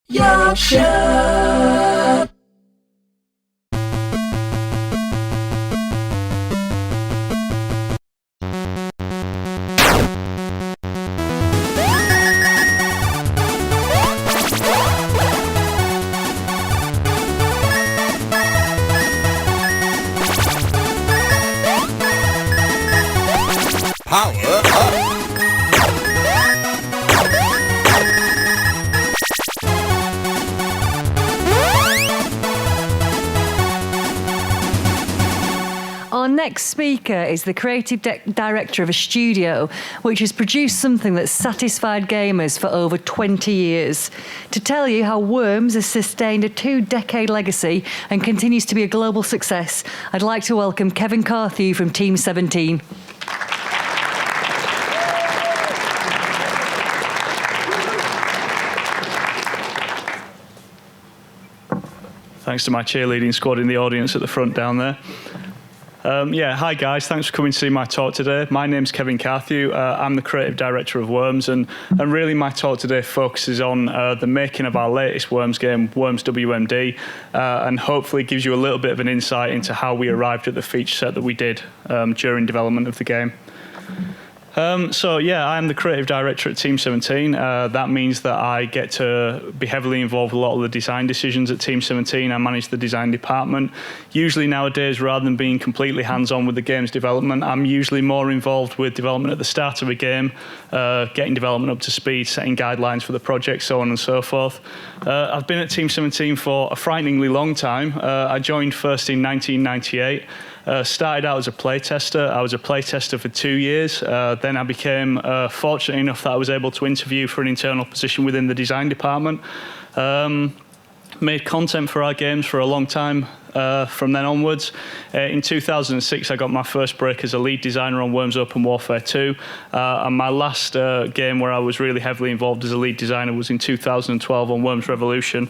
Yorkshire. Power up. Our next speaker is the creative director of a studio which has produced something that's satisfied gamers for over 20 years. To tell you how Worms has sustained a 2-decade legacy and continues to be a global success, I'd like to welcome Kevin Carthew from Team17. Thanks to my cheerleading squad in the audience at the front down there. Hi guys, thanks for coming to see my talk today. My name's Kevin Carthew. I'm the creative director of Worms, and really my talk today focuses on the making of our latest Worms game, Worms WMD, and hopefully gives you a little bit of an insight into how we arrived at the feature set that we did during development of the game. I am the creative director at Team17. That means that I get to be heavily involved with a lot of the design decisions at Team17. I manage the design department. Usually nowadays, rather than being completely hands-on with the game's development, I'm usually more involved with development at the start of a game, getting development up to speed, setting guidelines for the project, so on and so forth. I've been at Team17 for a frighteningly long time. I joined first in 1998. Started out as a playtester. I was a playtester for 2 years. Then I became fortunate enough that I was able to interview for an internal position within the design department. Made content for our games for a long time from then onwards. In 2006, I got my first break as a lead designer on Worms Open Warfare 2. And my last game where I was really heavily involved as a lead designer was in 2012 on Worms Revolution.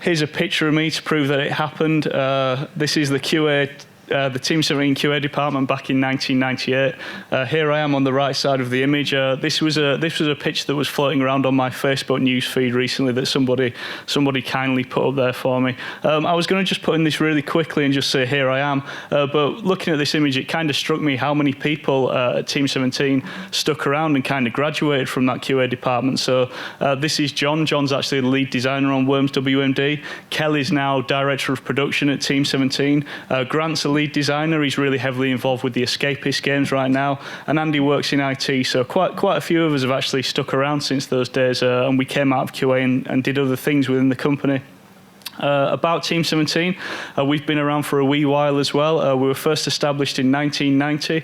Here's a picture of me to prove that it happened. This is the QA, the Team17 QA department back in 1998. Here I am on the right side of the image. This was a picture that was floating around on my Facebook news feed recently that somebody kindly put up there for me. I was going to just put in this really quickly and just say here I am, but looking at this image, it kind of struck me how many people at Team17 stuck around and kind of graduated from that QA department. So this is John. John's actually the lead designer on Worms WMD. Kelly's now director of production at Team17. Grant's a lead designer. He's really heavily involved with the Escapist games right now, and Andy works in IT. So quite a few of us have actually stuck around since those days, and we came out of QA and did other things within the company. About Team17, we've been around for a wee while as well. We were first established in 1990.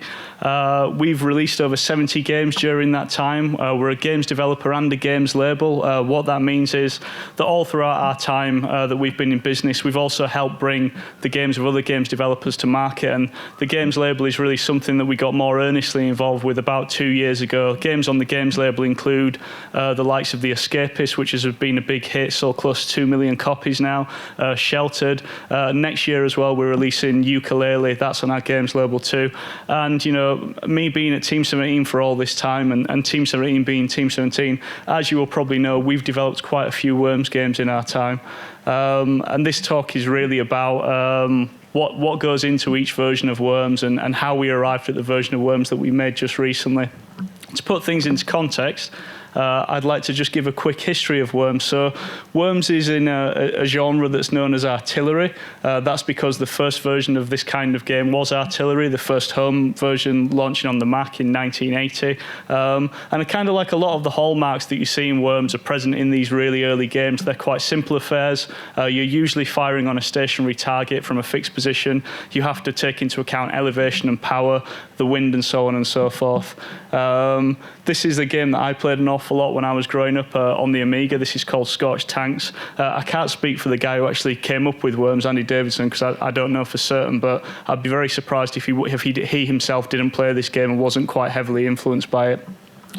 We've released over 70 games during that time. We're a games developer and a games label. What that means is that all throughout our time that we've been in business, we've also helped bring the games of other games developers to market, and the games label is really something that we got more earnestly involved with about 2 years ago. Games on the games label include the likes of The Escapist, which has been a big hit, sold close to 2 million copies now. Sheltered. Next year as well, we're releasing Ukulele. That's on our games label too. And, you know, me being at Team17 for all this time and Team17 being Team17, as you will probably know, we've developed quite a few Worms games in our time. And this talk is really about what goes into each version of Worms and how we arrived at the version of Worms that we made just recently. To put things into context, I'd like to just give a quick history of Worms. So Worms is in a genre that's known as artillery. That's because the first version of this kind of game was artillery, the first home version launching on the Mac in 1980. And kind of like a lot of the hallmarks that you see in Worms are present in these really early games. They're quite simple affairs. You're usually firing on a stationary target from a fixed position. You have to take into account elevation and power, the wind and so on and so forth. This is a game that I played an awful lot when I was growing up on the Amiga. This is called Scorched Tanks. I can't speak for the guy who actually came up with Worms, Andy Davidson, because I don't know for certain, but I'd be very surprised if he himself didn't play this game and wasn't quite heavily influenced by it.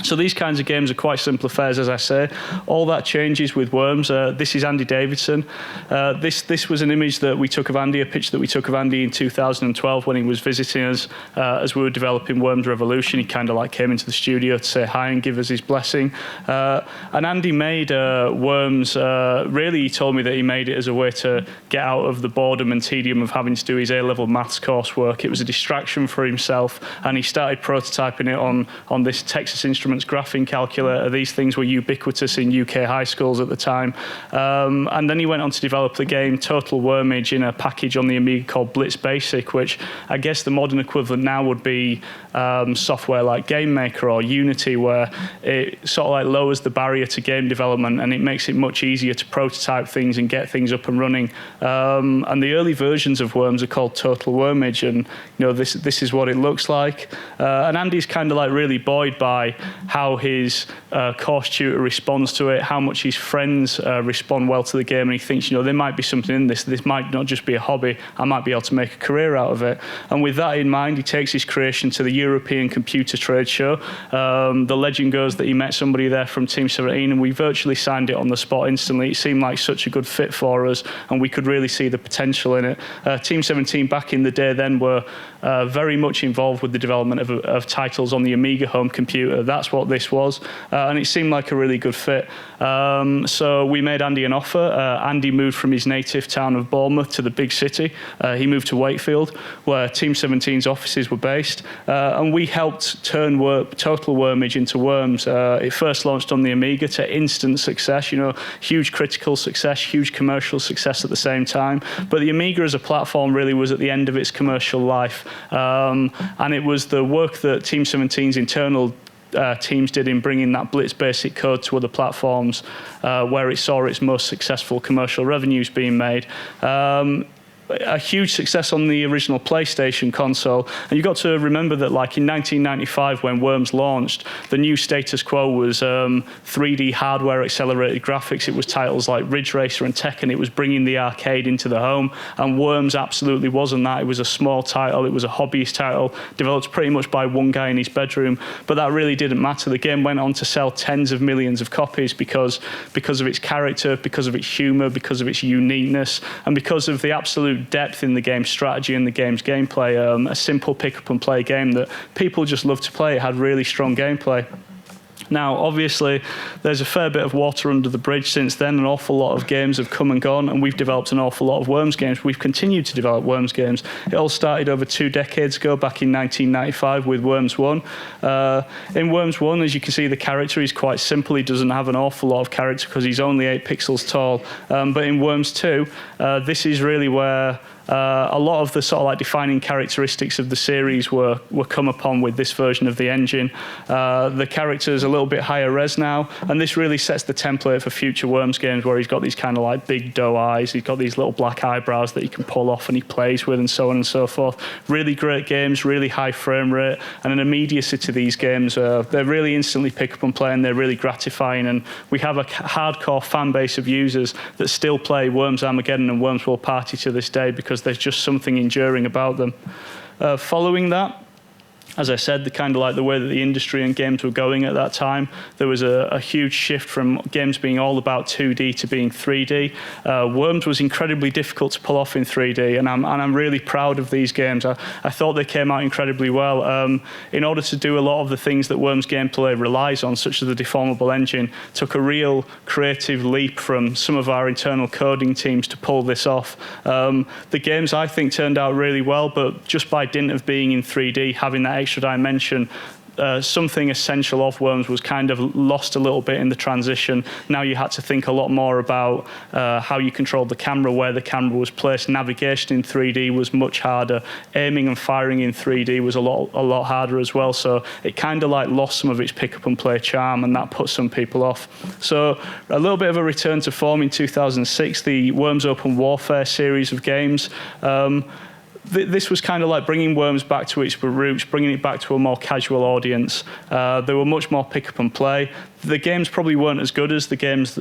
So these kinds of games are quite simple affairs, as I say. All that changes with Worms. This is Andy Davidson. This was an image that we took of Andy, a picture that we took of Andy in 2012 when he was visiting us as we were developing Worms Revolution. He kind of like came into the studio to say hi and give us his blessing. And Andy made Worms, really he told me that he made it as a way to get out of the boredom and tedium of having to do his A-level maths coursework. It was a distraction for himself, and he started prototyping it on this Texas Instruments graphing calculator. These things were ubiquitous in UK high schools at the time. And then he went on to develop the game Total Wormage in a package on the Amiga called Blitz Basic, which I guess the modern equivalent now would be software like Game Maker or Unity, where it sort of like lowers the barrier to game development and it makes it much easier to prototype things and get things up and running. And the early versions of Worms are called Total Wormage, and this is what it looks like. And Andy's kind of like really buoyed by how his course tutor responds to it, how much his friends respond well to the game, and he thinks, there might be something in this. This might not just be a hobby. I might be able to make a career out of it. And with that in mind, he takes his creation to the European Computer Trade Show. The legend goes that he met somebody there from Team17, and we virtually signed it on the spot instantly. It seemed like such a good fit for us, and we could really see the potential in it. Team17 back in the day then were very much involved with the development of titles on the Amiga home computer. That's what this was, and it seemed like a really good fit. So we made Andy an offer. Andy moved from his native town of Bournemouth to the big city. He moved to Wakefield, where Team17's offices were based, and we helped turn Total Wormage into Worms. It first launched on the Amiga to instant success, huge critical success, huge commercial success at the same time. But the Amiga as a platform really was at the end of its commercial life, and it was the work that Team17's internal teams did in bringing that Blitz Basic code to other platforms where it saw its most successful commercial revenues being made. A huge success on the original PlayStation console. And you've got to remember that like in 1995 when Worms launched, the new status quo was 3D hardware accelerated graphics. It was titles like Ridge Racer and Tekken. It was bringing the arcade into the home, and Worms absolutely wasn't that. It was a small title. It was a hobbyist title developed pretty much by one guy in his bedroom, but that really didn't matter. The game went on to sell tens of millions of copies because of its character, because of its humor, because of its uniqueness, and because of the absolute depth in the game's strategy and the game's gameplay. A simple pick-up-and-play game that people just loved to play. It had really strong gameplay. Now, obviously, there's a fair bit of water under the bridge since then. An awful lot of games have come and gone, and we've developed an awful lot of Worms games. We've continued to develop Worms games. It all started over 2 decades ago, back in 1995 with Worms 1. In Worms 1, as you can see, the character is quite simple. He doesn't have an awful lot of character because he's only 8 pixels tall. But in Worms 2, this is really where a lot of the sort of like defining characteristics of the series were come upon with this version of the engine. The character's a little bit higher res now, and this really sets the template for future Worms games where he's got these kind of like big doe eyes, he's got these little black eyebrows that he can pull off and he plays with, and so on and so forth. Really great games, really high frame rate, and an immediacy to these games. They're really instantly pick up and play, and they're really gratifying, and we have a hardcore fan base of users that still play Worms Armageddon and Worms World Party to this day because there's just something enduring about them. Following that, as I said, the kind of like the way that the industry and games were going at that time, there was a huge shift from games being all about 2D to being 3D. Worms was incredibly difficult to pull off in 3D, and I'm really proud of these games. I thought they came out incredibly well. In order to do a lot of the things that Worms gameplay relies on, such as the deformable engine, took a real creative leap from some of our internal coding teams to pull this off. The games, I think, turned out really well, but just by dint of being in 3D, having that extra dimension, something essential of Worms was kind of lost a little bit in the transition. Now you had to think a lot more about how you controlled the camera, where the camera was placed. Navigation in 3D was much harder. Aiming and firing in 3D was a lot harder as well. So it kind of like lost some of its pick up and play charm, and that put some people off. So a little bit of a return to form in 2006, the Worms Open Warfare series of games. This was kind of like bringing Worms back to its roots, bringing it back to a more casual audience. They were much more pick up and play. The games probably weren't as good as the games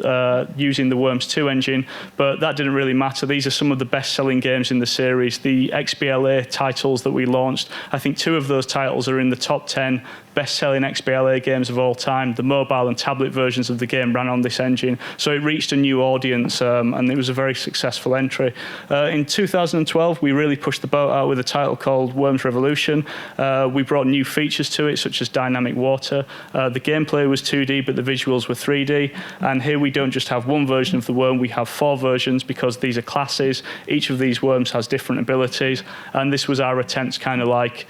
using the Worms 2 engine, but that didn't really matter. These are some of the best-selling games in the series. The XBLA titles that we launched, I think 2 of those titles are in the top 10 best-selling XBLA games of all time. The mobile and tablet versions of the game ran on this engine, so it reached a new audience, and it was a very successful entry. In 2012, we really pushed the boat out with a title called Worms Revolution. We brought new features to it, such as dynamic water. The gameplay was 2D, but the visuals were 3D. And here we don't just have one version of the worm, we have 4 versions, because these are classes. Each of these worms has different abilities, and this was our attempt to kind of like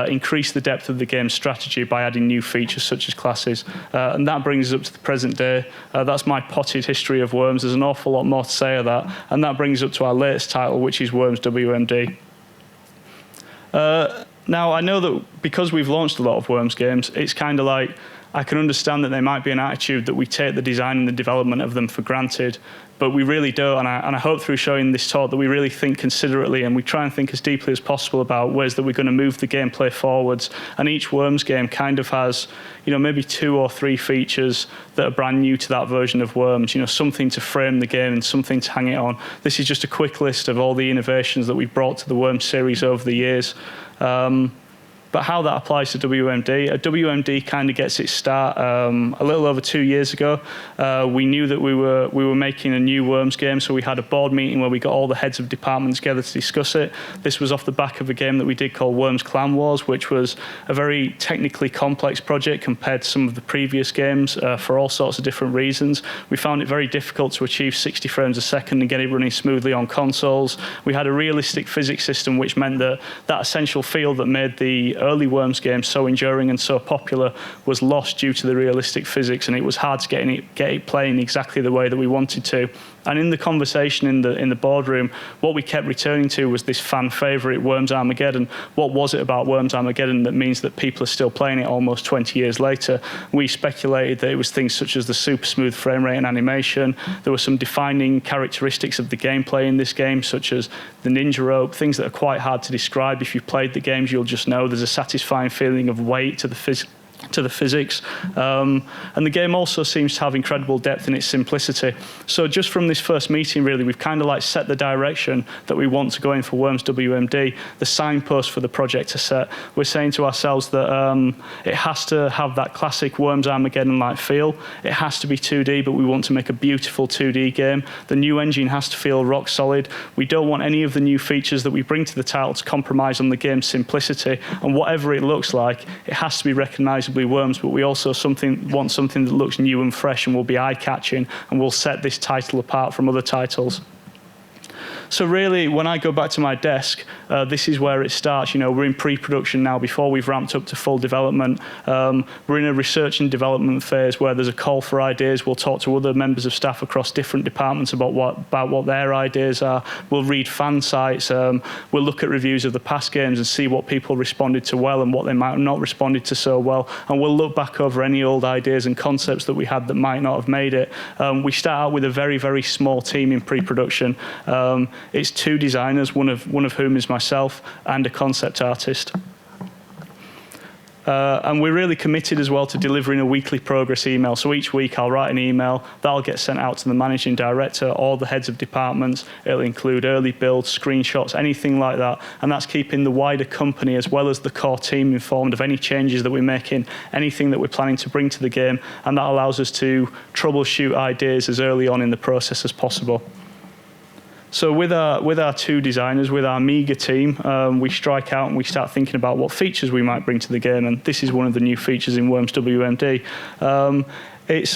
increase the depth of the game's strategy by adding new features such as classes. And that brings us up to the present day. That's my potted history of Worms. There's an awful lot more to say of that. And that brings us up to our latest title, which is Worms WMD. Now, I know that because we've launched a lot of Worms games, it's kind of like, I can understand that there might be an attitude that we take the design and the development of them for granted, but we really don't. And I hope through showing this talk that we really think considerately, and we try and think as deeply as possible about ways that we're going to move the gameplay forwards. And each Worms game kind of has, maybe 2 or 3 features that are brand new to that version of Worms, something to frame the game and something to hang it on. This is just a quick list of all the innovations that we've brought to the Worms series over the years. But how that applies to WMD, WMD kind of gets its start a little over 2 years ago. We knew that we were making a new Worms game, so we had a board meeting where we got all the heads of departments together to discuss it. This was off the back of a game that we did called Worms Clan Wars, which was a very technically complex project compared to some of the previous games for all sorts of different reasons. We found it very difficult to achieve 60 frames a second and get it running smoothly on consoles. We had a realistic physics system, which meant that that essential feel that made the early Worms games so enduring and so popular was lost due to the realistic physics, and it was hard to get it playing exactly the way that we wanted to. And in the conversation in the boardroom, what we kept returning to was this fan favourite, Worms Armageddon. What was it about Worms Armageddon that means that people are still playing it almost 20 years later? We speculated that it was things such as the super smooth frame rate and animation. There were some defining characteristics of the gameplay in this game, such as the ninja rope, things that are quite hard to describe. If you've played the games, you'll just know there's a satisfying feeling of weight to the physics. And the game also seems to have incredible depth in its simplicity. So just from this first meeting, really, we've kind of like set the direction that we want to go in for Worms WMD, the signpost for the project to set. We're saying to ourselves that it has to have that classic Worms Armageddon-like feel. It has to be 2D, but we want to make a beautiful 2D game. The new engine has to feel rock solid. We don't want any of the new features that we bring to the title to compromise on the game's simplicity. And whatever it looks like, it has to be recognizably Worms, but we also want something that looks new and fresh and will be eye-catching and will set this title apart from other titles. So really, when I go back to my desk, this is where it starts. We're in pre-production now before we've ramped up to full development. We're in a research and development phase where there's a call for ideas. We'll talk to other members of staff across different departments about what their ideas are. We'll read fan sites. We'll look at reviews of the past games and see what people responded to well and what they might have not responded to so well. And we'll look back over any old ideas and concepts that we had that might not have made it. We start out with a very, very small team in pre-production. It's 2 designers, one of whom is myself, and a concept artist. And we're really committed as well to delivering a weekly progress email. So each week I'll write an email, that'll get sent out to the managing director, all the heads of departments. It'll include early builds, screenshots, anything like that. And that's keeping the wider company as well as the core team informed of any changes that we're making, anything that we're planning to bring to the game. And that allows us to troubleshoot ideas as early on in the process as possible. So with our 2 designers, with our meager team, we strike out and we start thinking about what features we might bring to the game. And this is one of the new features in Worms WMD. It's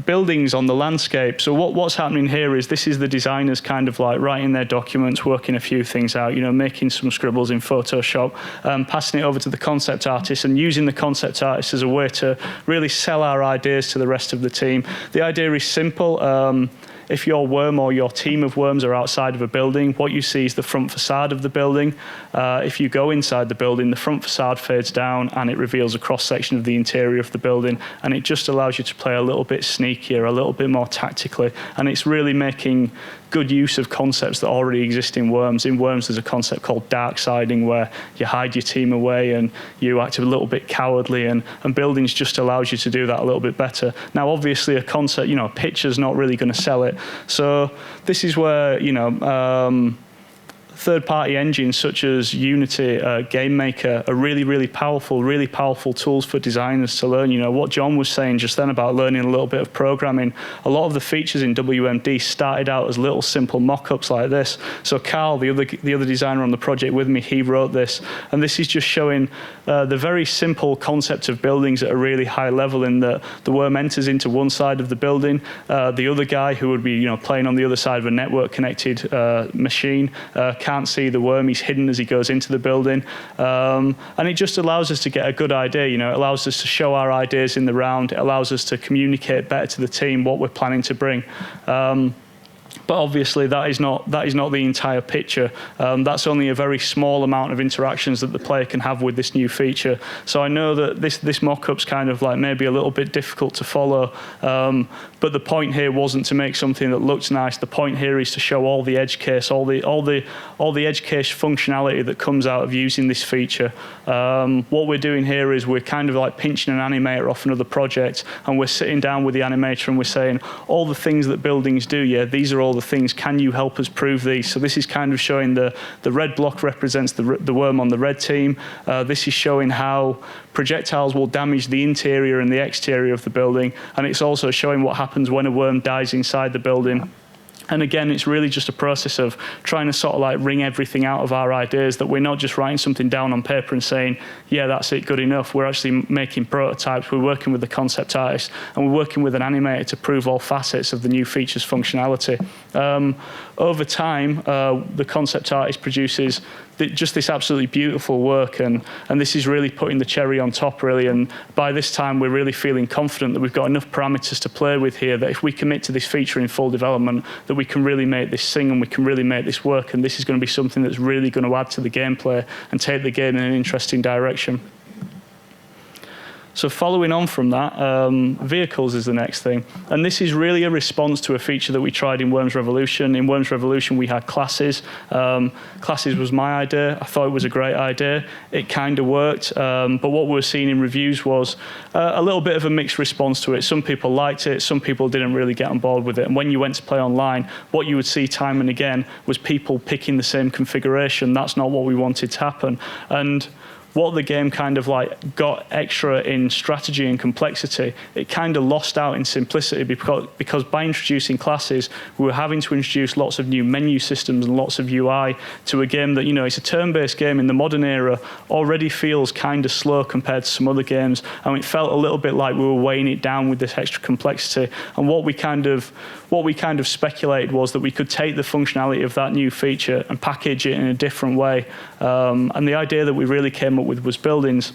buildings on the landscape. So what's happening here is this is the designers kind of like writing their documents, working a few things out, making some scribbles in Photoshop, passing it over to the concept artist and using the concept artist as a way to really sell our ideas to the rest of the team. The idea is simple. if your worm or your team of worms are outside of a building, what you see is the front facade of the building. If you go inside the building, the front facade fades down and it reveals a cross-section of the interior of the building, and it just allows you to play a little bit sneakier, a little bit more tactically, and it's really making good use of concepts that already exist in Worms. In Worms, there's a concept called dark siding, where you hide your team away and you act a little bit cowardly, and Buildings just allows you to do that a little bit better. Now, obviously, a concept, a picture's not really going to sell it. So this is where, third-party engines such as Unity, Game Maker are really, really powerful tools for designers to learn. What John was saying just then about learning a little bit of programming, a lot of the features in WMD started out as little simple mock-ups like this. So Carl, the other designer on the project with me, he wrote this, and this is just showing the very simple concept of buildings at a really high level, in that the worm enters into one side of the building, the other guy who would be playing on the other side of a network-connected machine can't see the worm. He's hidden as he goes into the building. And it just allows us to get a good idea. It allows us to show our ideas in the round. It allows us to communicate better to the team what we're planning to bring. But obviously, that is not the entire picture. That's only a very small amount of interactions that the player can have with this new feature. So I know that this mock-up's kind of like maybe a little bit difficult to follow. But the point here wasn't to make something that looks nice. The point here is to show all the edge case, all the edge case functionality that comes out of using this feature. What we're doing here is we're kind of like pinching an animator off another project, and we're sitting down with the animator and we're saying, all the things that buildings do, these are all the things. Can you help us prove these? So this is kind of showing the red block represents the worm on the red team. This is showing how projectiles will damage the interior and the exterior of the building, and it's also showing what happens when a worm dies inside the building. And again, it's really just a process of trying to sort of like wring everything out of our ideas, that we're not just writing something down on paper and saying, yeah, that's it, good enough. We're actually making prototypes. We're working with the concept artist, and we're working with an animator to prove all facets of the new feature's functionality. Over time, the concept artist produces just this absolutely beautiful work, and this is really putting the cherry on top, really. And by this time, we're really feeling confident that we've got enough parameters to play with here, that if we commit to this feature in full development, that we can really make this sing and we can really make this work, and this is going to be something that's really going to add to the gameplay and take the game in an interesting direction. So following on from that, vehicles is the next thing. And this is really a response to a feature that we tried in Worms Revolution. In Worms Revolution, we had classes. Classes was my idea. I thought it was a great idea. It kind of worked. But what we were seeing in reviews was a little bit of a mixed response to it. Some people liked it. Some people didn't really get on board with it. And when you went to play online, what you would see time and again was people picking the same configuration. That's not what we wanted to happen. And what the game kind of like got extra in strategy and complexity, it kind of lost out in simplicity, because by introducing classes, we were having to introduce lots of new menu systems and lots of UI to a game that, it's a turn-based game in the modern era, already feels kind of slow compared to some other games. And it felt a little bit like we were weighing it down with this extra complexity. And what we kind of speculated was that we could take the functionality of that new feature and package it in a different way. And the idea that we really came up with was buildings.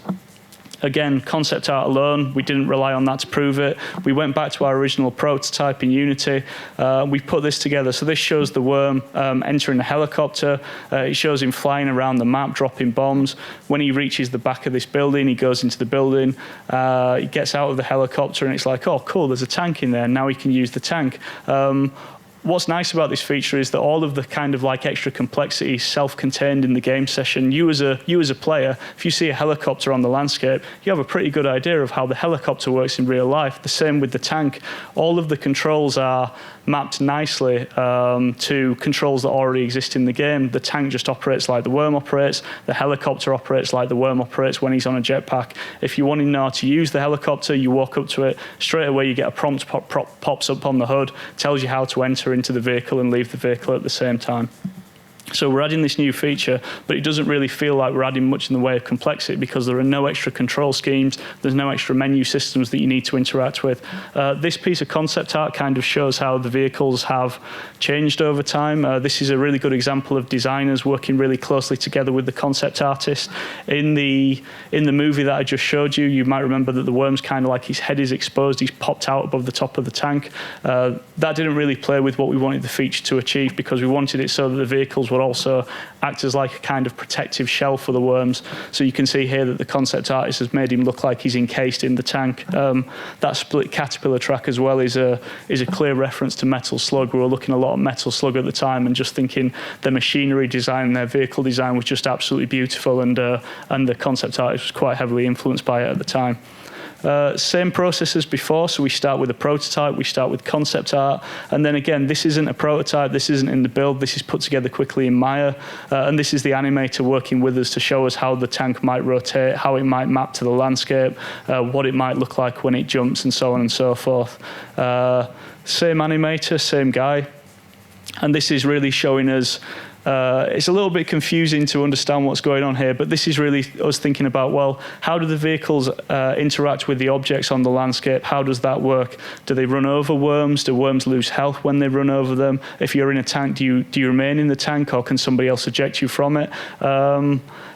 Again, concept art alone, we didn't rely on that to prove it. We went back to our original prototype in Unity. We put this together. So this shows the worm entering a helicopter. It shows him flying around the map, dropping bombs. When he reaches the back of this building, he goes into the building. He gets out of the helicopter, and it's like, oh, cool, there's a tank in there. Now he can use the tank. What's nice about this feature is that all of the kind of like extra complexity is self-contained in the game session. You as a player, if you see a helicopter on the landscape, you have a pretty good idea of how the helicopter works in real life. The same with the tank. All of the controls are mapped nicely to controls that already exist in the game. The tank just operates like the worm operates. The helicopter operates like the worm operates when he's on a jetpack. If you want to know how to use the helicopter, you walk up to it. Straight away, you get a prompt pops up on the HUD, tells you how to enter into the vehicle and leave the vehicle at the same time. So we're adding this new feature, but it doesn't really feel like we're adding much in the way of complexity because there are no extra control schemes, there's no extra menu systems that you need to interact with. This piece of concept art kind of shows how the vehicles have changed over time. This is a really good example of designers working really closely together with the concept artist. In the movie that I just showed you, you might remember that the Worm's kind of like his head is exposed, he's popped out above the top of the tank. That didn't really play with what we wanted the feature to achieve because we wanted it so that the vehicles would also act as like a kind of protective shell for the Worms. So you can see here that the concept artist has made him look like he's encased in the tank. That split caterpillar track as well is a clear reference to Metal Slug. We were looking a lot at Metal Slug at the time and just thinking the machinery design and their vehicle design was just absolutely beautiful, and the concept artist was quite heavily influenced by it at the time. Same process as before, so we start with a prototype, we start with concept art, and then again, this isn't a prototype, this isn't in the build, this is put together quickly in Maya, and this is the animator working with us to show us how the tank might rotate, how it might map to the landscape, what it might look like when it jumps, and so on and so forth. Same animator, same guy, and this is really showing us it's a little bit confusing to understand what's going on here, but this is really us thinking about, well, how do the vehicles interact with the objects on the landscape? How does that work? Do they run over worms? Do worms lose health when they run over them? If you're in a tank, do you remain in the tank, or can somebody else eject you from it?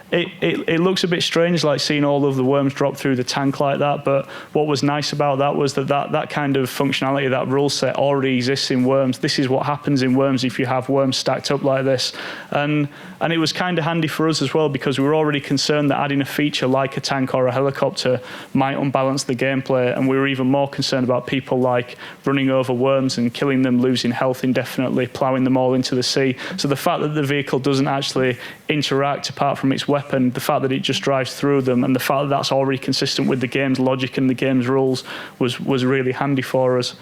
It looks a bit strange, like seeing all of the worms drop through the tank like that, but what was nice about that was that kind of functionality, that rule set already exists in Worms. This is what happens in Worms if you have worms stacked up like this. And it was kind of handy for us as well, because we were already concerned that adding a feature like a tank or a helicopter might unbalance the gameplay, and we were even more concerned about people like running over worms and killing them, losing health indefinitely, ploughing them all into the sea. So the fact that the vehicle doesn't actually interact apart from its weapon, the fact that it just drives through them, and the fact that that's already consistent with the game's logic and the game's rules was really handy for us.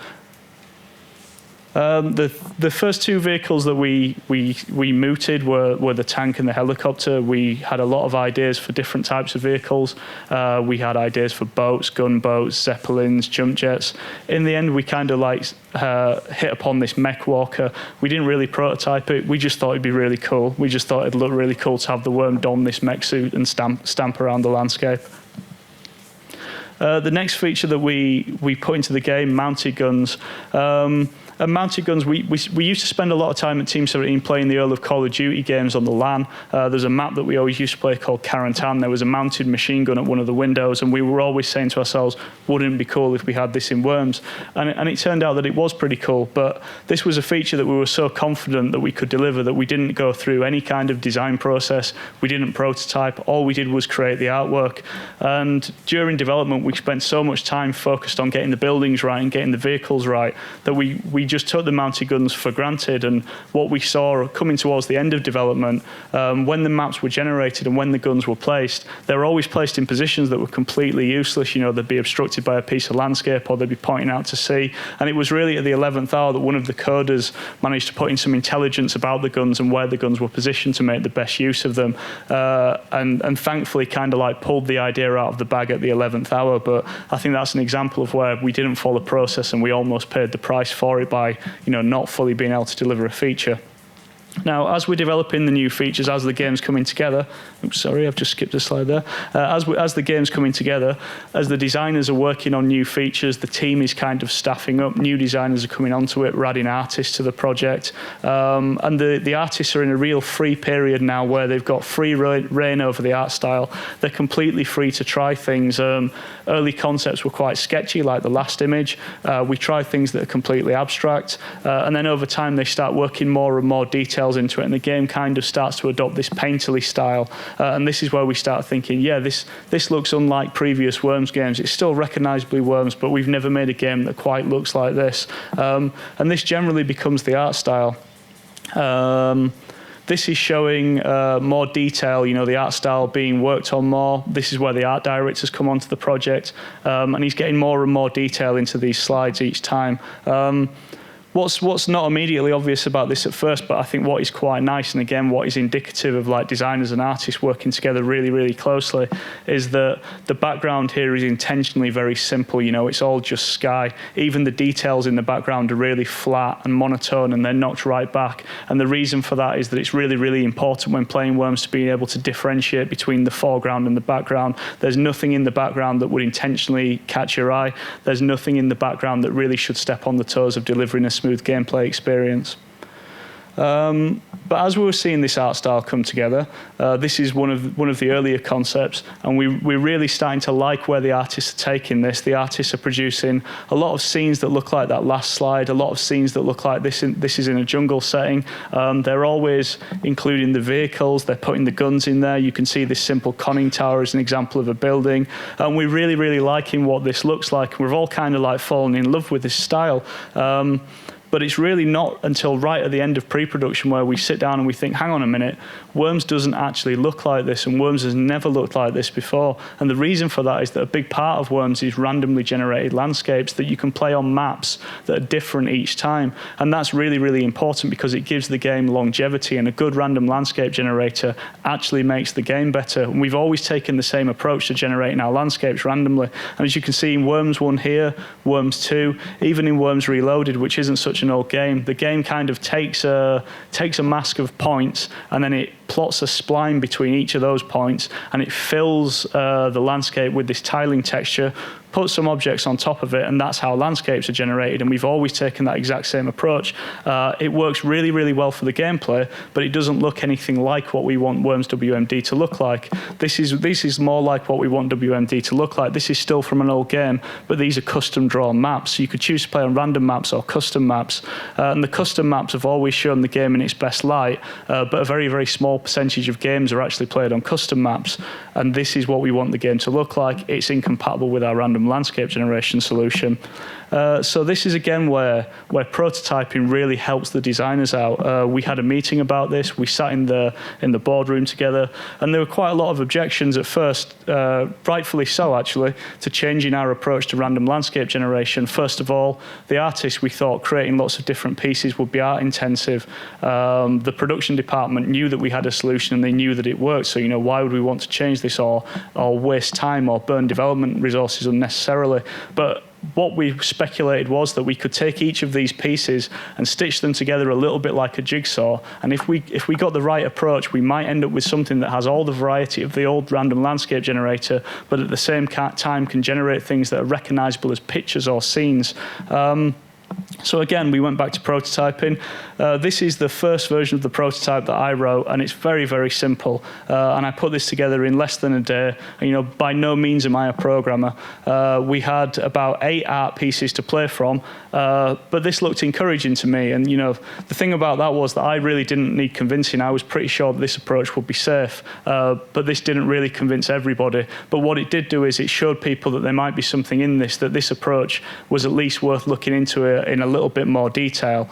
The first two vehicles that we mooted were the tank and the helicopter. We had a lot of ideas for different types of vehicles. We had ideas for boats, gunboats, zeppelins, jump jets. In the end, we kind of like hit upon this mech walker. We didn't really prototype it. We just thought it'd be really cool. We just thought it'd look really cool to have the Worm don this mech suit and stamp around the landscape. The next feature that we put into the game, mounted guns. And mounted guns, we used to spend a lot of time at Team17 playing the Earl of Call of Duty games on the LAN. There's a map that we always used to play called Carantan. There was a mounted machine gun at one of the windows, and we were always saying to ourselves, wouldn't it be cool if we had this in Worms? And it turned out that it was pretty cool, but this was a feature that we were so confident that we could deliver that we didn't go through any kind of design process. We didn't prototype. All we did was create the artwork. And during development, we spent so much time focused on getting the buildings right and getting the vehicles right that we just took the mounted guns for granted. And what we saw coming towards the end of development, when the maps were generated and when the guns were placed, they were always placed in positions that were completely useless. You know, they'd be obstructed by a piece of landscape, or they'd be pointing out to sea. And it was really at the 11th hour that one of the coders managed to put in some intelligence about the guns and where the guns were positioned to make the best use of them. And thankfully kind of like pulled the idea out of the bag at the 11th hour. But I think that's an example of where we didn't follow process and we almost paid the price for it by, you know, not fully being able to deliver a feature. Now, as we're developing the new features, as the game's coming together, oops, sorry, I've just skipped a slide there. As the game's coming together, as the designers are working on new features, the team is kind of staffing up. New designers are coming onto it. We're adding artists to the project. And the artists are in a real free period now where they've got free reign over the art style. They're completely free to try things. Early concepts were quite sketchy, like the last image. We tried things that are completely abstract. And then over time, they start working more and more detail into it, and the game kind of starts to adopt this painterly style, and this is where we start thinking, yeah, this looks unlike previous Worms games. It's still recognisably Worms, but we've never made a game that quite looks like this, and this generally becomes the art style. This is showing more detail, you know, the art style being worked on more. This is where the art director's come onto the project, and he's getting more and more detail into these slides each time. what's not immediately obvious about this at first, but I think what is quite nice, and again what is indicative of like designers and artists working together really, really closely, is that the background here is intentionally very simple. You know, it's all just sky. Even the details in the background are really flat and monotone, and they're knocked right back. And the reason for that is that it's really, really important when playing Worms to be able to differentiate between the foreground and the background. There's nothing in the background that would intentionally catch your eye. There's nothing in the background that really should step on the toes of delivering a smooth gameplay experience. But as we were seeing this art style come together, this is one of the earlier concepts, and we're really starting to like where the artists are taking this. The artists are producing a lot of scenes that look like that last slide, a lot of scenes that look like this is in a jungle setting. They're always including the vehicles, they're putting the guns in there. You can see this simple conning tower as an example of a building, and we're really, really liking what this looks like. We've all kind of like fallen in love with this style. But it's really not until right at the end of pre-production where we sit down and we think, hang on a minute, Worms doesn't actually look like this, and Worms has never looked like this before. And the reason for that is that a big part of Worms is randomly generated landscapes that you can play on maps that are different each time. And that's really, really important because it gives the game longevity, and a good random landscape generator actually makes the game better. And we've always taken the same approach to generating our landscapes randomly. And as you can see in Worms 1 here, Worms 2, even in Worms Reloaded, which isn't such an old game, the game kind of takes a mask of points, and then it plots a spline between each of those points, and it fills the landscape with this tiling texture, put some objects on top of it, and that's how landscapes are generated. And we've always taken that exact same approach. It works really, really well for the gameplay, but it doesn't look anything like what we want Worms WMD to look like. This is more like what we want WMD to look like. This is still from an old game, but these are custom drawn maps. So you could choose to play on random maps or custom maps. And the custom maps have always shown the game in its best light, but a very, very small percentage of games are actually played on custom maps. And this is what we want the game to look like. It's incompatible with our random landscape generation solution. So this is again where prototyping really helps the designers out. We had a meeting about this. We sat in the boardroom together, and there were quite a lot of objections at first, rightfully so actually, to changing our approach to random landscape generation. First of all, the artists, we thought creating lots of different pieces would be art intensive. The production department knew that we had a solution and they knew that it worked. So, you know, why would we want to change this or waste time or burn development resources unnecessarily? But what we speculated was that we could take each of these pieces and stitch them together a little bit like a jigsaw. And if we got the right approach, we might end up with something that has all the variety of the old random landscape generator, but at the same time can generate things that are recognizable as pictures or scenes. So again, we went back to prototyping. This is the first version of the prototype that I wrote, and it's very, very simple. And I put this together in less than a day. And, you know, by no means am I a programmer. We had about 8 art pieces to play from, but this looked encouraging to me. And, you know, the thing about that was that I really didn't need convincing. I was pretty sure that this approach would be safe, but this didn't really convince everybody. But what it did do is it showed people that there might be something in this, that this approach was at least worth looking into it in a little bit more detail.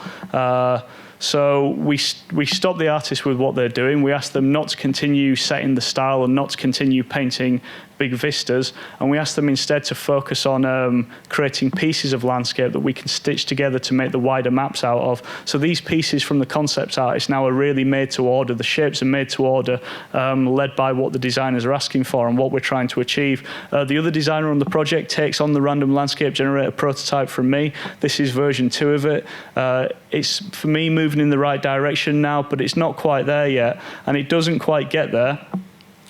So we stopped the artists with what they're doing. We asked them not to continue setting the style and not to continue painting big vistas, and we asked them instead to focus on creating pieces of landscape that we can stitch together to make the wider maps out of. So these pieces from the concept artists now are really made to order. The shapes are made to order, led by what the designers are asking for and what we're trying to achieve. The other designer on the project takes on the random landscape generator prototype from me. This is version 2 of it. It's, for me, moving in the right direction now, but it's not quite there yet, and it doesn't quite get there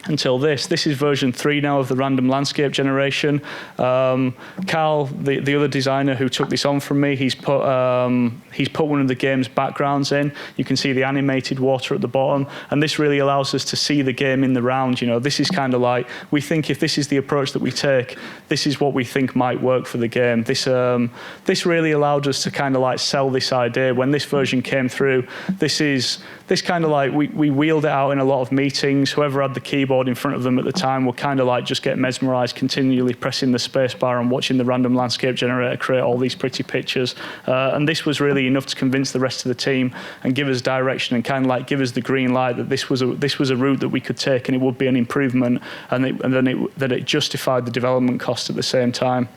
until this. This is version 3 now of the random landscape generation. Carl, the other designer who took this on from me, he's put one of the game's backgrounds in. You can see the animated water at the bottom, and this really allows us to see the game in the round. You know, this is kind of like, we think if this is the approach that we take, this is what we think might work for the game. This really allowed us to kind of like sell this idea. When this version came through, this kind of like, we wheeled it out in a lot of meetings. Whoever had the keyboard in front of them at the time would kind of like just get mesmerized, continually pressing the space bar and watching the random landscape generator create all these pretty pictures. And this was really enough to convince the rest of the team and give us direction and kind of like give us the green light that this was a route that we could take and it would be an improvement, and that it justified the development cost at the same time.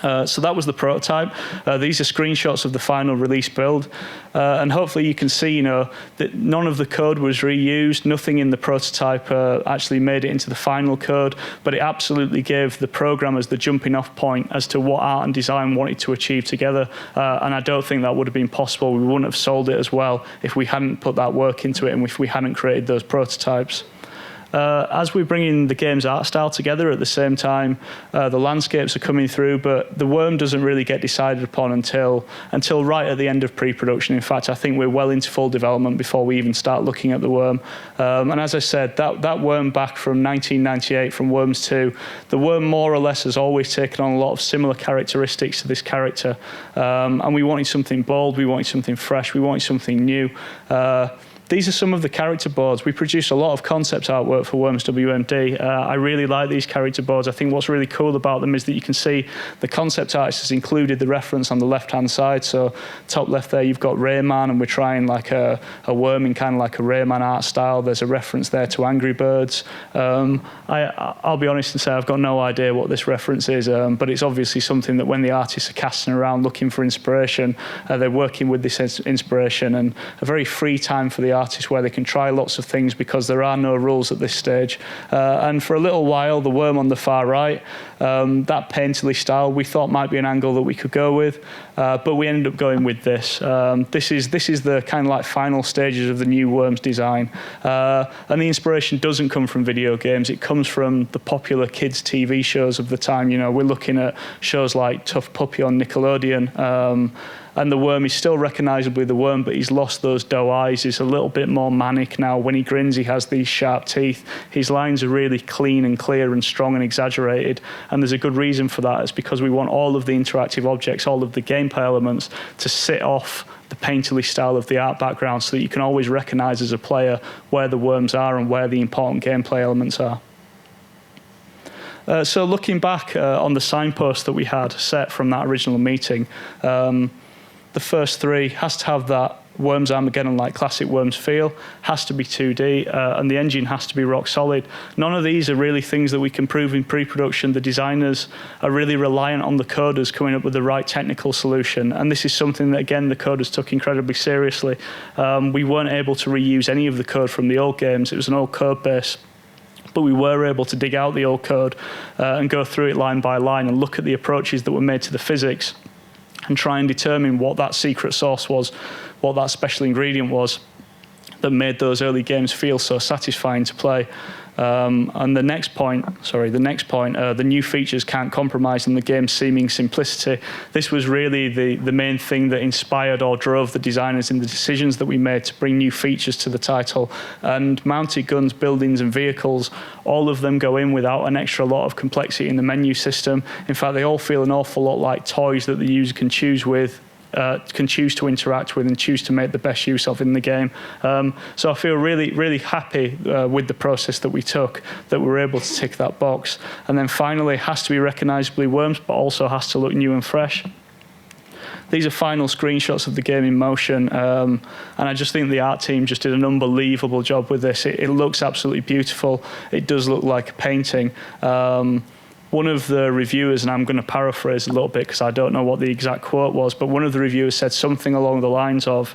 So that was the prototype. These are screenshots of the final release build. And hopefully you can see, that none of the code was reused. Nothing in the prototype actually made it into the final code, but it absolutely gave the programmers the jumping off point as to what art and design wanted to achieve together. And I don't think that would have been possible. We wouldn't have sold it as well if we hadn't put that work into it and if we hadn't created those prototypes. As we're bringing the game's art style together at the same time, the landscapes are coming through, but the worm doesn't really get decided upon until right at the end of pre-production. In fact, I think we're well into full development before we even start looking at the worm. And as I said, that worm back from 1998, from Worms 2, the worm more or less has always taken on a lot of similar characteristics to this character. And we wanted something bold, we wanted something fresh, we wanted something new. These are some of the character boards. We produce a lot of concept artwork for Worms WMD. I really like these character boards. I think what's really cool about them is that you can see the concept artist has included the reference on the left-hand side. So top left there, you've got Rayman, and we're trying like a worm in kind of like a Rayman art style. There's a reference there to Angry Birds. I'll be honest and say I've got no idea what this reference is, but it's obviously something that when the artists are casting around looking for inspiration, they're working with this inspiration, and a very free time for the artists where they can try lots of things because there are no rules at this stage. And for a little while, the worm on the far right, that painterly style we thought might be an angle that we could go with, but we ended up going with this. This is the kind of like final stages of the new Worms design. And the inspiration doesn't come from video games, it comes from the popular kids TV shows of the time. We're looking at shows like Tough Puppy on Nickelodeon, and the worm is still recognisably the worm, but he's lost those doe eyes. He's a little bit more manic now. When he grins, he has these sharp teeth. His lines are really clean and clear and strong and exaggerated. And there's a good reason for that. It's because we want all of the interactive objects, all of the gameplay elements to sit off the painterly style of the art background so that you can always recognise as a player where the worms are and where the important gameplay elements are. So looking back on the signpost that we had set from that original meeting, the first three has to have that Worms Armageddon-like classic Worms feel, has to be 2D, and the engine has to be rock solid. None of these are really things that we can prove in pre-production. The designers are really reliant on the coders coming up with the right technical solution, and this is something that, again, the coders took incredibly seriously. We weren't able to reuse any of the code from the old games. It was an old code base. But we were able to dig out the old code and go through it line by line and look at the approaches that were made to the physics and try and determine what that secret sauce was, what that special ingredient was that made those early games feel so satisfying to play. And the next point, the new features can't compromise on the game's seeming simplicity. This was really the main thing that inspired or drove the designers in the decisions that we made to bring new features to the title. And mounted guns, buildings and vehicles, all of them go in without an extra lot of complexity in the menu system. In fact, they all feel an awful lot like toys that the user can choose to interact with and choose to make the best use of in the game. So I feel really, really happy with the process that we took, that we were able to tick that box. And then finally, it has to be recognisably Worms, but also has to look new and fresh. These are final screenshots of the game in motion, and I just think the art team just did an unbelievable job with this. It looks absolutely beautiful. It does look like a painting. One of the reviewers, and I'm going to paraphrase a little bit because I don't know what the exact quote was, but one of the reviewers said something along the lines of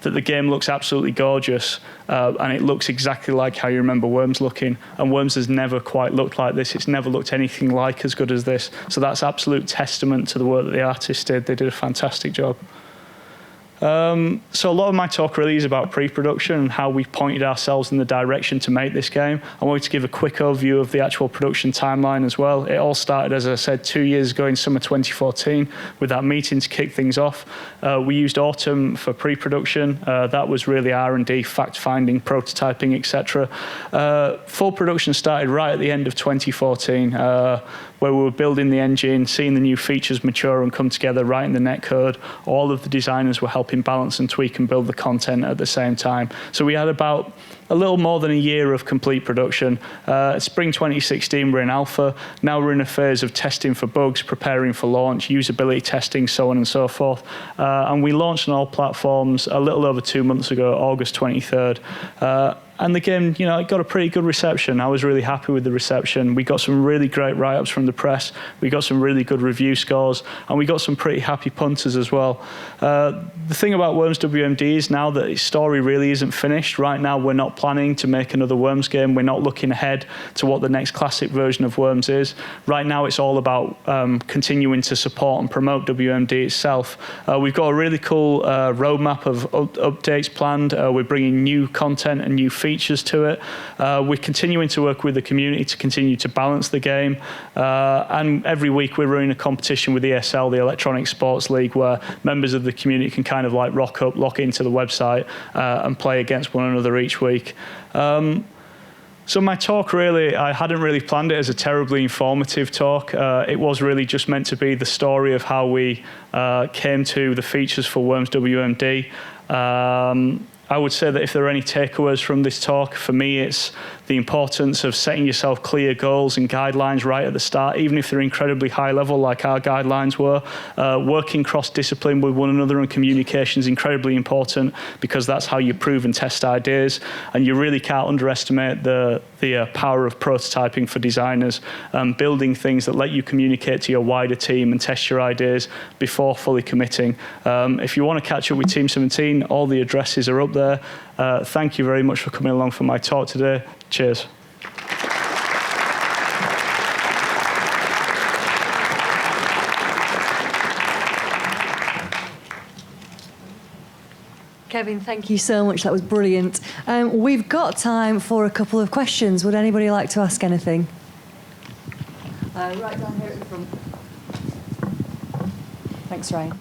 that the game looks absolutely gorgeous and it looks exactly like how you remember Worms looking. And Worms has never quite looked like this. It's never looked anything like as good as this. So that's absolute testament to the work that the artists did. They did a fantastic job. So a lot of my talk really is about pre-production and how we pointed ourselves in the direction to make this game. I wanted to give a quick overview of the actual production timeline as well. It all started, as I said, 2 years ago in summer 2014 with that meeting to kick things off. We used autumn for pre-production. That was really R&D, fact-finding, prototyping, etc. Full production started right at the end of 2014. Where we were building the engine, seeing the new features mature and come together, writing the netcode. All of the designers were helping balance and tweak and build the content at the same time. So we had about a little more than a year of complete production. Spring 2016, we're in alpha. Now we're in a phase of testing for bugs, preparing for launch, usability testing, so on and so forth. And we launched on all platforms a little over 2 months ago, August 23rd. And the game, you know, it got a pretty good reception. I was really happy with the reception. We got some really great write-ups from the press. We got some really good review scores, and we got some pretty happy punters as well. The thing about Worms WMD is now that its story really isn't finished. Right now, we're not planning to make another Worms game. We're not looking ahead to what the next classic version of Worms is. Right now, it's all about continuing to support and promote WMD itself. We've got a really cool roadmap of updates planned. We're bringing new content and new features to it. We're continuing to work with the community to continue to balance the game. And every week we're running a competition with ESL, the Electronic Sports League, where members of the community can kind of like rock up, log into the website and play against one another each week. So my talk really, I hadn't really planned it as a terribly informative talk. It was really just meant to be the story of how we came to the features for Worms WMD. I would say that if there are any takeaways from this talk, for me it's the importance of setting yourself clear goals and guidelines right at the start, even if they're incredibly high level like our guidelines were. Working cross-discipline with one another and communication is incredibly important because that's how you prove and test ideas, and you really can't underestimate the power of prototyping for designers, building things that let you communicate to your wider team and test your ideas before fully committing. If you want to catch up with Team17, all the addresses are up there. Thank you very much for coming along for my talk today. Cheers. Kevin, thank you so much. That was brilliant. We've got time for a couple of questions. Would anybody like to ask anything? Right down here at the front. Thanks, Ryan.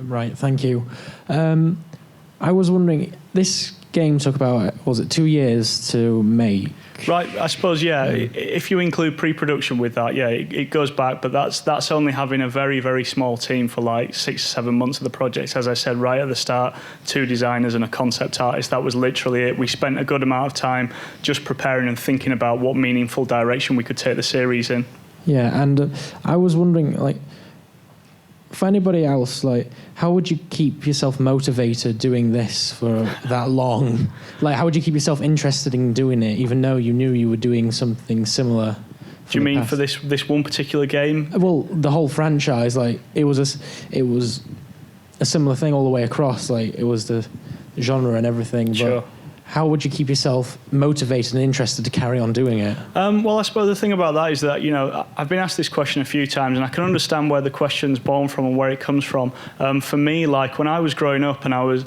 Right, thank you. I was wondering, this game took about, was it 2 years to make? Right, I suppose, yeah. If you include pre-production with that, yeah, it goes back, but that's only having a very, very small team for like 6 or 7 months of the project. As I said right at the start, 2 designers and a concept artist. That was literally it. We spent a good amount of time just preparing and thinking about what meaningful direction we could take the series in. Yeah, and I was wondering, like, for anybody else, like, how would you keep yourself motivated doing this for that long? Like, how would you keep yourself interested in doing it, even though you knew you were doing something similar? Do you mean for this one particular game? Well, the whole franchise, like, it was a similar thing all the way across. Like, it was the genre and everything. Sure. But how would you keep yourself motivated and interested to carry on doing it? Well, I suppose the thing about that is that, you know, I've been asked this question a few times, and I can understand where the question's born from and where it comes from. For me, like, when I was growing up, and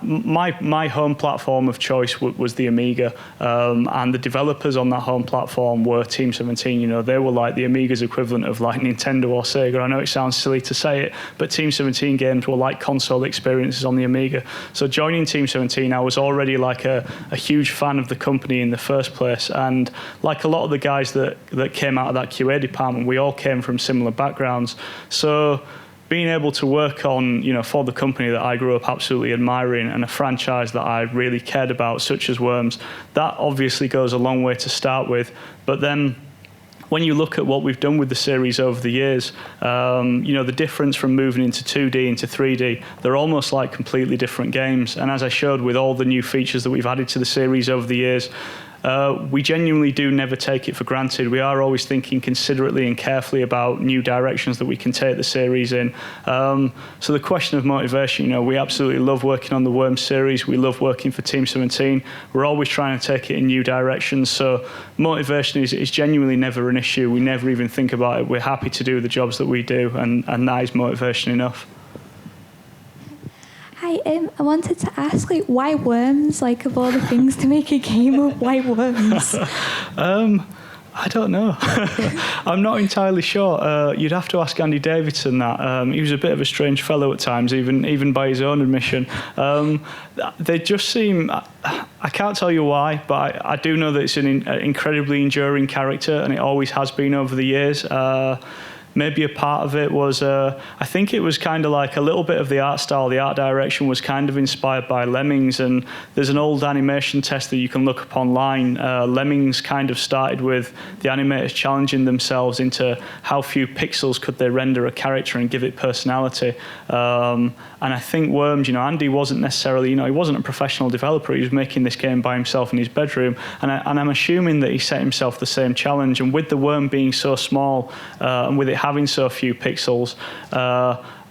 my home platform of choice was the Amiga, and the developers on that home platform were Team17. You know, they were like the Amiga's equivalent of like Nintendo or Sega. I know it sounds silly to say it, but Team17 games were like console experiences on the Amiga. So joining Team17, I was already like a huge fan of the company in the first place, and like a lot of the guys that came out of that QA department, we all came from similar backgrounds. So being able to work on, you know, for the company that I grew up absolutely admiring and a franchise that I really cared about, such as Worms, that obviously goes a long way to start with. But then when you look at what we've done with the series over the years, you know, the difference from moving into 2D into 3D, they're almost like completely different games. And as I showed with all the new features that we've added to the series over the years, we genuinely do never take it for granted. We are always thinking considerately and carefully about new directions that we can take the series in. So the question of motivation, you know, we absolutely love working on the Worms series. We love working for Team17. We're always trying to take it in new directions. So motivation is genuinely never an issue. We never even think about it. We're happy to do the jobs that we do, and that is motivation enough. Hi, I wanted to ask, like, why Worms? Like, of all the things to make a game of, why Worms? I don't know. I'm not entirely sure. You'd have to ask Andy Davidson that. He was a bit of a strange fellow at times, even by his own admission. They just seem... I can't tell you why, but I do know that it's an incredibly enduring character, and it always has been over the years. maybe a part of it was, I think it was kind of like a little bit of the art style, the art direction was kind of inspired by Lemmings, and there's an old animation test that you can look up online. Lemmings kind of started with the animators challenging themselves into how few pixels could they render a character and give it personality. And I think Worms, Andy wasn't necessarily, he wasn't a professional developer. He was making this game by himself in his bedroom. And I'm assuming that he set himself the same challenge. And with the worm being so small and with it having so few pixels,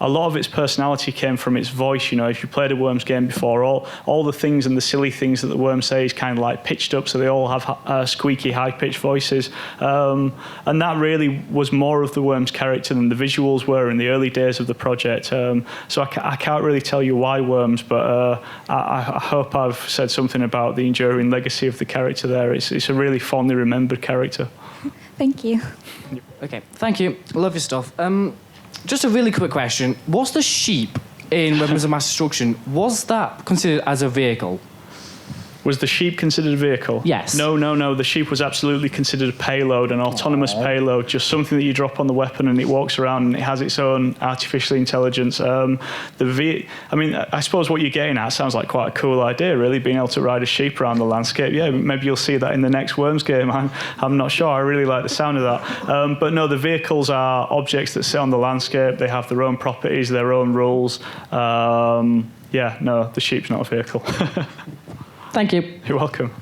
a lot of its personality came from its voice. If you played a Worms game before, all the things and the silly things that the Worm say is kind of like pitched up, so they all have squeaky, high-pitched voices. And that really was more of the Worms character than the visuals were in the early days of the project. So I can't really tell you why Worms, but I hope I've said something about the enduring legacy of the character there. It's a really fondly remembered character. Thank you. Okay, thank you. Love your stuff. Just a really quick question. Was the sheep in Weapons of Mass Destruction, was that considered as a vehicle? Was the sheep considered a vehicle? Yes. No. The sheep was absolutely considered a payload, an autonomous payload, just something that you drop on the weapon and it walks around and it has its own artificial intelligence. I suppose what you're getting at sounds like quite a cool idea, really, being able to ride a sheep around the landscape. Yeah, maybe you'll see that in the next Worms game. I'm not sure. I really like the sound of that. But no, the vehicles are objects that sit on the landscape. They have their own properties, their own rules. The sheep's not a vehicle. Thank you. You're welcome.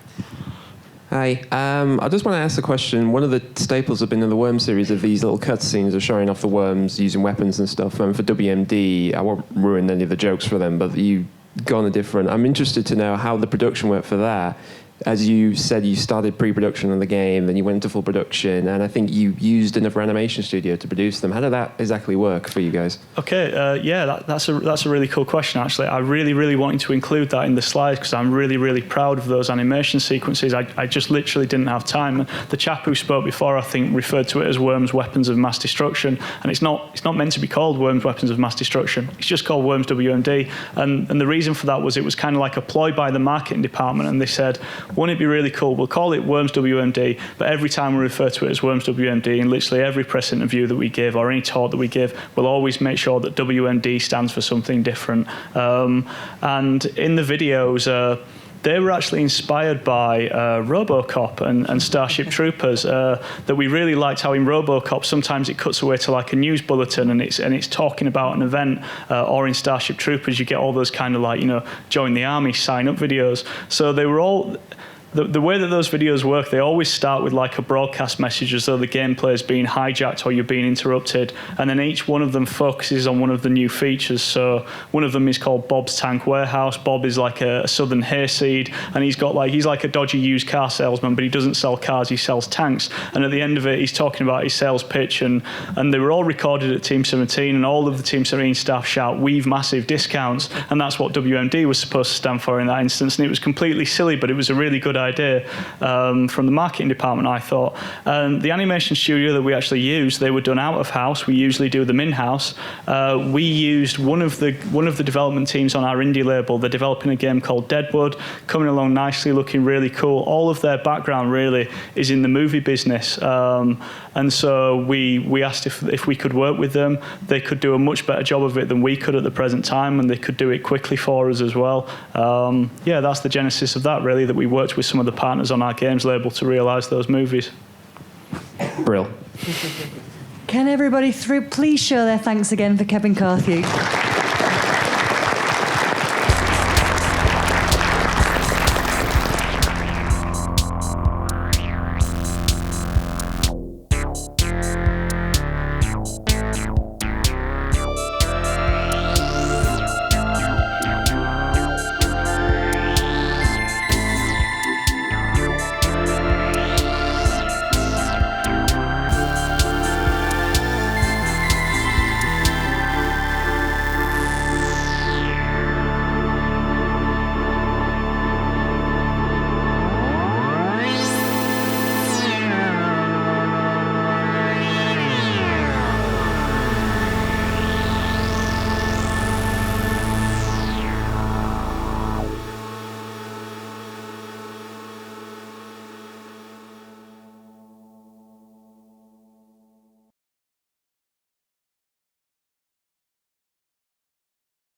Hi. I just want to ask a question. One of the staples have been in the Worm series of these little cutscenes of showing off the worms using weapons and stuff. And for W.M.D, I won't ruin any of the jokes for them, but you've gone a different... I'm interested to know how the production worked for that. As you said, you started pre-production on the game, then you went into full production, and I think you used another animation studio to produce them. How did that exactly work for you guys? Okay, that's a really cool question, actually. I really, really wanted to include that in the slides because I'm really, really proud of those animation sequences. I just literally didn't have time. The chap who spoke before, I think, referred to it as Worms Weapons of Mass Destruction, and it's not meant to be called Worms Weapons of Mass Destruction. It's just called Worms WMD, and the reason for that was it was kind of like a ploy by the marketing department, and they said, wouldn't it be really cool? We'll call it Worms WMD, but every time we refer to it as Worms WMD, in literally every press interview that we give or any talk that we give, we'll always make sure that WMD stands for something different. And in the videos, they were actually inspired by RoboCop and Starship Troopers. That we really liked how in RoboCop sometimes it cuts away to like a news bulletin and it's talking about an event, or in Starship Troopers you get all those kind of like join the army, sign up videos. So they were all. The way that those videos work, they always start with like a broadcast message as though the gameplay is being hijacked or you're being interrupted, and then each one of them focuses on one of the new features. So one of them is called Bob's Tank Warehouse. Bob is like a southern hayseed, and he's like a dodgy used car salesman, but he doesn't sell cars, he sells tanks. And at the end of it, he's talking about his sales pitch, and they were all recorded at Team17, and all of the Team17 staff shout, "We've massive discounts," and that's what WMD was supposed to stand for in that instance. And it was completely silly, but it was a really good idea from the marketing department, I thought. The animation studio that we actually used, they were done out of house. We usually do them in house. We used one of the development teams on our indie label. They're developing a game called Deadwood, coming along nicely, looking really cool. All of their background really is in the movie business, and so we asked if we could work with them. They could do a much better job of it than we could at the present time, and they could do it quickly for us as well. That's the genesis of that, really, that we worked with some of the partners on our games label to realise those movies. Brill. Can everybody please show their thanks again for Kevin Carthew?